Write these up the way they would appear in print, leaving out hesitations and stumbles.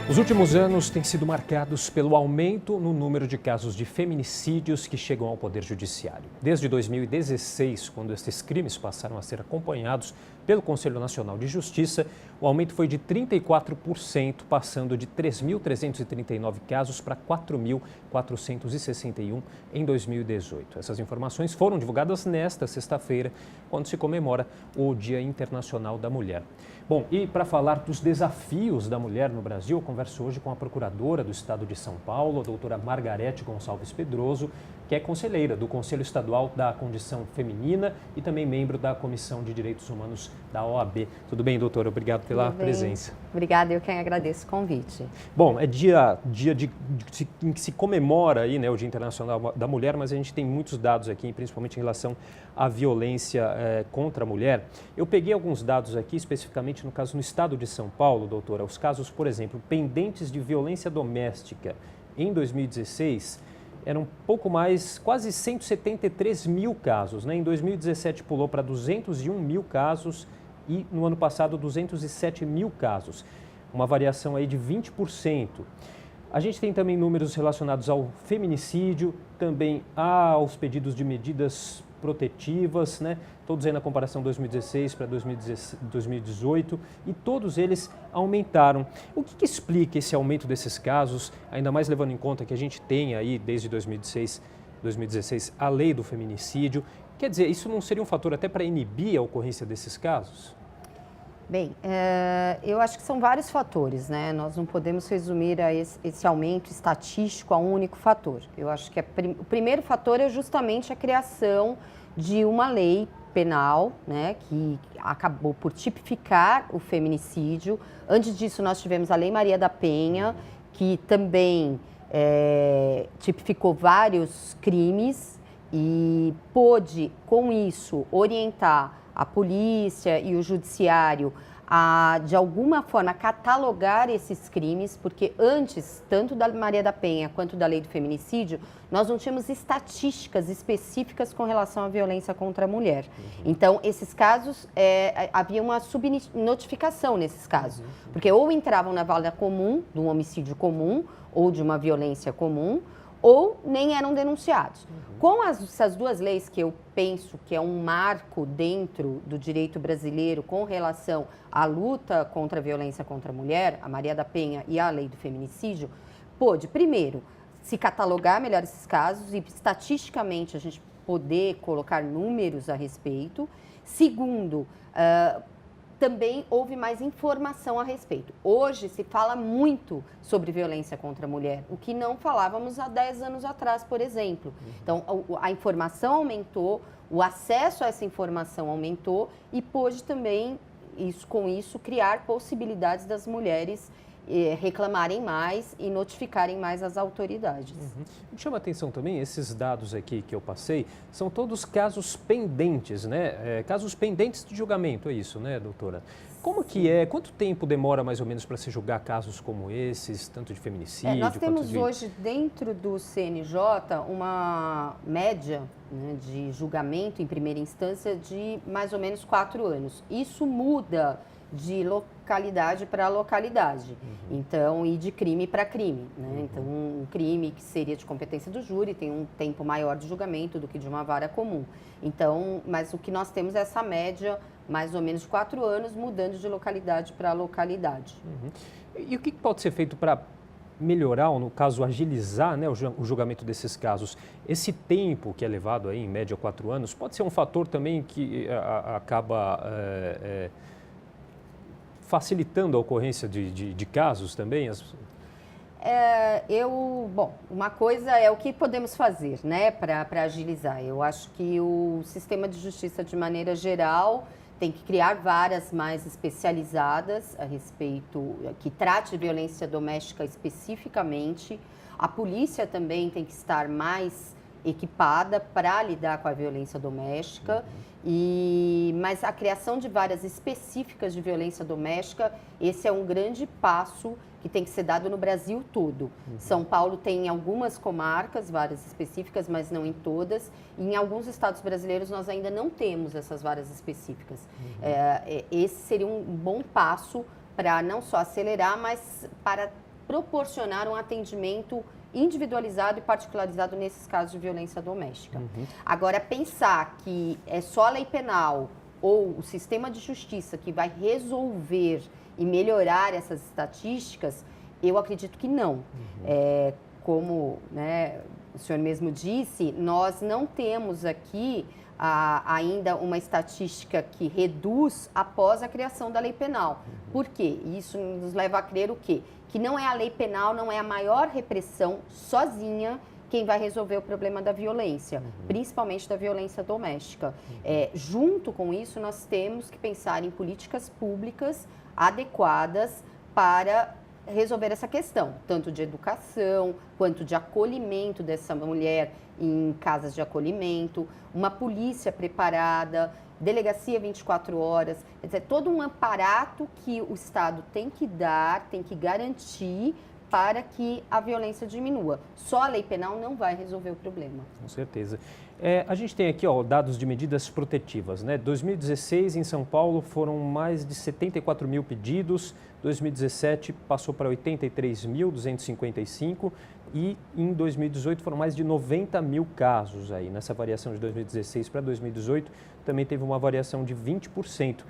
Os últimos anos têm sido marcados pelo aumento no número de casos de feminicídios que chegam ao Poder Judiciário. Desde 2016, quando estes crimes passaram a ser acompanhados pelo Conselho Nacional de Justiça, o aumento foi de 34%, passando de 3.339 casos para 4.461 em 2018. Essas informações foram divulgadas nesta sexta-feira, quando se comemora o Dia Internacional da Mulher. Bom, e para falar dos desafios da mulher no Brasil, eu converso hoje com a procuradora do Estado de São Paulo, a doutora Margarete Gonçalves Pedroso, que é conselheira do Conselho Estadual da Condição Feminina e também membro da Comissão de Direitos Humanos da OAB. Tudo bem, doutora? Obrigado pela presença. Obrigada, eu quem agradeço o convite. Bom, é dia em que se comemora aí, né, o Dia Internacional da Mulher, mas a gente tem muitos dados aqui, principalmente em relação à violência contra a mulher. Eu peguei alguns dados aqui, especificamente no caso no estado de São Paulo, doutora. Os casos, por exemplo, pendentes de violência doméstica em 2016 eram pouco mais, quase 173 mil casos, né? Em 2017 pulou para 201 mil casos e no ano passado 207 mil casos, uma variação aí de 20%. A gente tem também números relacionados ao feminicídio, também aos pedidos de medidas protetivas, né? Todos aí na comparação 2016 para 2018 e todos eles aumentaram. O que explica esse aumento desses casos, ainda mais levando em conta que a gente tem aí desde 2016 a lei do feminicídio? Quer dizer, isso não seria um fator até para inibir a ocorrência desses casos? Bem, eu acho que são vários fatores, né? Nós não podemos resumir esse aumento estatístico a um único fator. Eu acho que o primeiro fator é justamente a criação de uma lei penal, né, que acabou por tipificar o feminicídio. Antes disso, nós tivemos a Lei Maria da Penha, que também tipificou vários crimes e pôde, com isso, orientar a polícia e o judiciário a, de alguma forma, catalogar esses crimes, porque antes, tanto da Maria da Penha quanto da lei do feminicídio, nós não tínhamos estatísticas específicas com relação à violência contra a mulher. Então, esses casos, havia uma subnotificação nesses casos, porque ou entravam na vala comum, de um homicídio comum, ou de uma violência comum, ou nem eram denunciados. Com essas duas leis que eu penso que é um marco dentro do direito brasileiro com relação à luta contra a violência contra a mulher, a Maria da Penha e a lei do feminicídio, pôde, primeiro, se catalogar melhor esses casos e estatisticamente a gente poder colocar números a respeito. Segundo, também houve mais informação a respeito. Hoje se fala muito sobre violência contra a mulher, o que não falávamos há 10 anos atrás, por exemplo. Então, a informação aumentou, o acesso a essa informação aumentou e pôde também, com isso, criar possibilidades das mulheres reclamarem mais e notificarem mais as autoridades. Me chama a atenção também, esses dados aqui que eu passei, são todos casos pendentes, né? Casos pendentes de julgamento, é isso, né, doutora? Como que é? Quanto tempo demora mais ou menos para se julgar casos como esses, tanto de feminicídio nós temos quanto de... hoje dentro do CNJ uma média, né, de julgamento em primeira instância de mais ou menos 4 anos. Isso muda de localidade para localidade, então, e de crime para crime, né? Então, um crime que seria de competência do júri tem um tempo maior de julgamento do que de uma vara comum. Então, mas o que nós temos é essa média, mais ou menos de 4 anos, mudando de localidade para localidade. E o que pode ser feito para melhorar, ou no caso agilizar, né, o julgamento desses casos? Esse tempo que é levado aí, em média 4 anos, pode ser um fator também que acaba facilitando a ocorrência de casos também? Bom, uma coisa é o que podemos fazer, né, para agilizar. Eu acho que o sistema de justiça, de maneira geral, tem que criar varas mais especializadas a respeito, que trate violência doméstica especificamente. A polícia também tem que estar mais equipada para lidar com a violência doméstica. Mas a criação de varas específicas de violência doméstica, esse é um grande passo que tem que ser dado no Brasil todo. São Paulo tem em algumas comarcas varas específicas, mas não em todas. E em alguns estados brasileiros nós ainda não temos essas varas específicas. Esse seria um bom passo para não só acelerar, mas para proporcionar um atendimento individualizado e particularizado nesses casos de violência doméstica. Agora, pensar que é só a lei penal ou o sistema de justiça que vai resolver e melhorar essas estatísticas, eu acredito que não. Como, né, o senhor mesmo disse, nós não temos aqui ainda uma estatística que reduz após a criação da lei penal. Por quê? Isso nos leva a crer o quê? Que não é a lei penal, não é a maior repressão sozinha quem vai resolver o problema da violência, principalmente da violência doméstica. Junto com isso, nós temos que pensar em políticas públicas adequadas para resolver essa questão, tanto de educação, quanto de acolhimento dessa mulher em casas de acolhimento, uma polícia preparada, delegacia 24 horas, quer dizer, todo um aparato que o Estado tem que dar, tem que garantir para que a violência diminua. Só a lei penal não vai resolver o problema. Com certeza. A gente tem aqui dados de medidas protetivas, né? 2016, em São Paulo, foram mais de 74 mil pedidos, 2017 passou para 83.255 e em 2018 foram mais de 90 mil casos aí. Nessa variação de 2016 para 2018 também teve uma variação de 20%.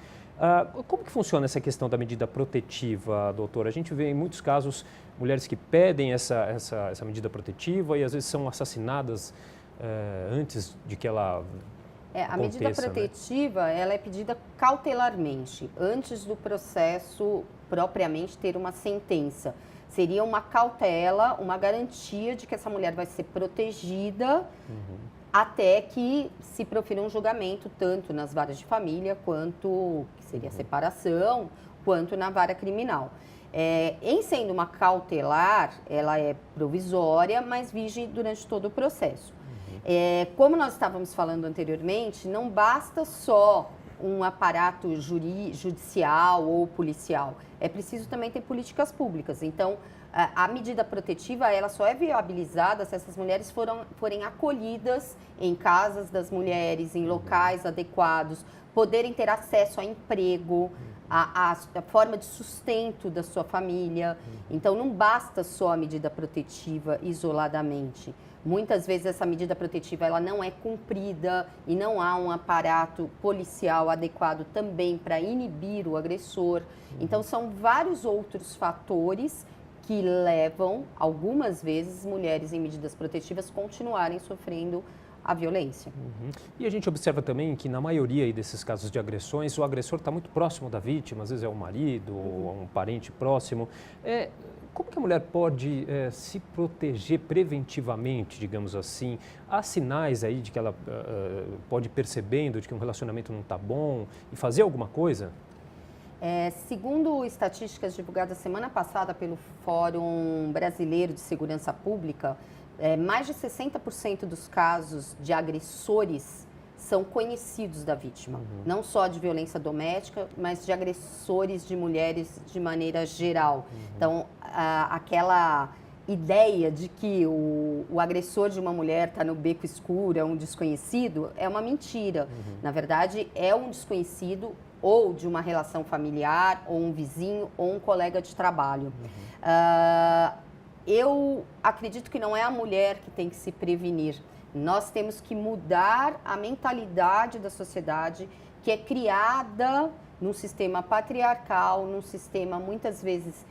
Como que funciona essa questão da medida protetiva, doutora? A gente vê em muitos casos mulheres que pedem essa medida protetiva e às vezes são assassinadas antes de que ela a medida protetiva, né? Ela é pedida cautelarmente, antes do processo propriamente ter uma sentença. Seria uma cautela, uma garantia de que essa mulher vai ser protegida até que se profira um julgamento, tanto nas varas de família, quanto, que seria a separação, quanto na vara criminal. Em sendo uma cautelar, ela é provisória, mas vige durante todo o processo. Como nós estávamos falando anteriormente, não basta só um aparato judicial ou policial, é preciso também ter políticas públicas. Então, a medida protetiva, ela só é viabilizada se essas mulheres forem acolhidas em casas das mulheres, em locais adequados, poderem ter acesso a emprego, a forma de sustento da sua família. Então, não basta só a medida protetiva isoladamente. Muitas vezes essa medida protetiva ela não é cumprida e não há um aparato policial adequado também para inibir o agressor. Então, são vários outros fatores que levam, algumas vezes, mulheres em medidas protetivas continuarem sofrendo a violência. E a gente observa também que na maioria aí desses casos de agressões, o agressor está muito próximo da vítima, às vezes é o marido ou um parente próximo. Como que a mulher pode se proteger preventivamente, digamos assim? Há sinais aí de que ela pode ir percebendo de que um relacionamento não está bom e fazer alguma coisa? Segundo estatísticas divulgadas semana passada pelo Fórum Brasileiro de Segurança Pública, mais de 60% dos casos de agressores são conhecidos da vítima. Não só de violência doméstica, mas de agressores de mulheres de maneira geral. Então, aquela ideia de que o agressor de uma mulher está no beco escuro, é um desconhecido, é uma mentira. Na verdade, é um desconhecido ou de uma relação familiar, ou um vizinho, ou um colega de trabalho. Eu acredito que não é a mulher que tem que se prevenir. Nós temos que mudar a mentalidade da sociedade que é criada num sistema patriarcal, num sistema muitas vezes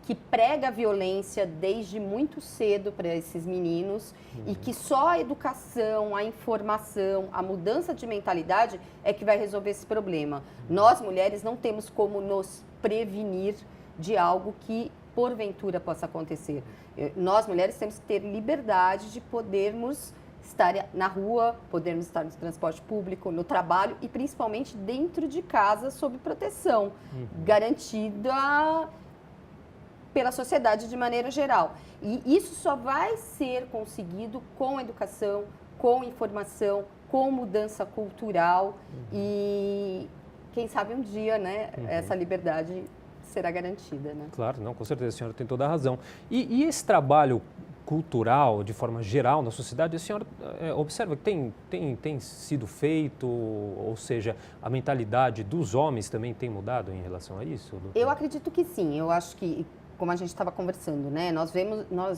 que prega a violência desde muito cedo para esses meninos e que só a educação, a informação, a mudança de mentalidade é que vai resolver esse problema. Nós, mulheres, não temos como nos prevenir de algo que porventura possa acontecer. Nós, mulheres, temos que ter liberdade de podermos estar na rua, podermos estar no transporte público, no trabalho e principalmente dentro de casa sob proteção, garantida pela sociedade de maneira geral. E isso só vai ser conseguido com educação, com informação, com mudança cultural e quem sabe um dia, né, essa liberdade será garantida, né? Claro, não, com certeza, a senhora tem toda a razão. E esse trabalho cultural, de forma geral, na sociedade, a senhora observa que tem sido feito, ou seja, a mentalidade dos homens também tem mudado em relação a isso? Doutor? Eu acredito que sim. Eu acho que como a gente estava conversando, né? Nós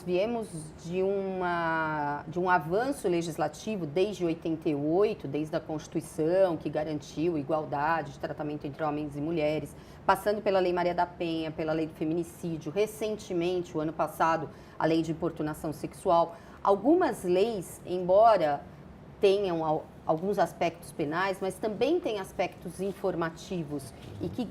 viemos de um avanço legislativo desde 88, desde a Constituição, que garantiu igualdade de tratamento entre homens e mulheres, passando pela Lei Maria da Penha, pela Lei do Feminicídio, recentemente, o ano passado, a Lei de Importunação Sexual. Algumas leis, embora tenham alguns aspectos penais, mas também têm aspectos informativos e que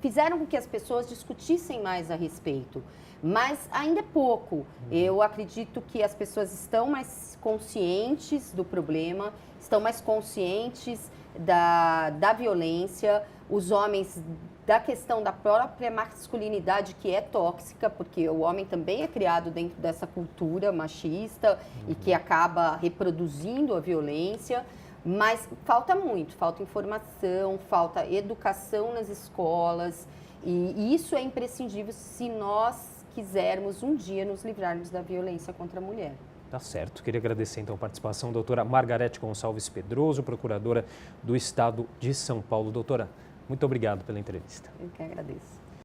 fizeram com que as pessoas discutissem mais a respeito. Mas ainda é pouco. Eu acredito que as pessoas estão mais conscientes do problema, estão mais conscientes da violência, os homens da questão da própria masculinidade, que é tóxica, porque o homem também é criado dentro dessa cultura machista e que acaba reproduzindo a violência. Mas falta muito, falta informação, falta educação nas escolas e isso é imprescindível se nós quisermos um dia nos livrarmos da violência contra a mulher. Tá certo. Queria agradecer então a participação da doutora Margarete Gonçalves Pedroso, procuradora do Estado de São Paulo. Doutora, muito obrigado pela entrevista. Eu que agradeço.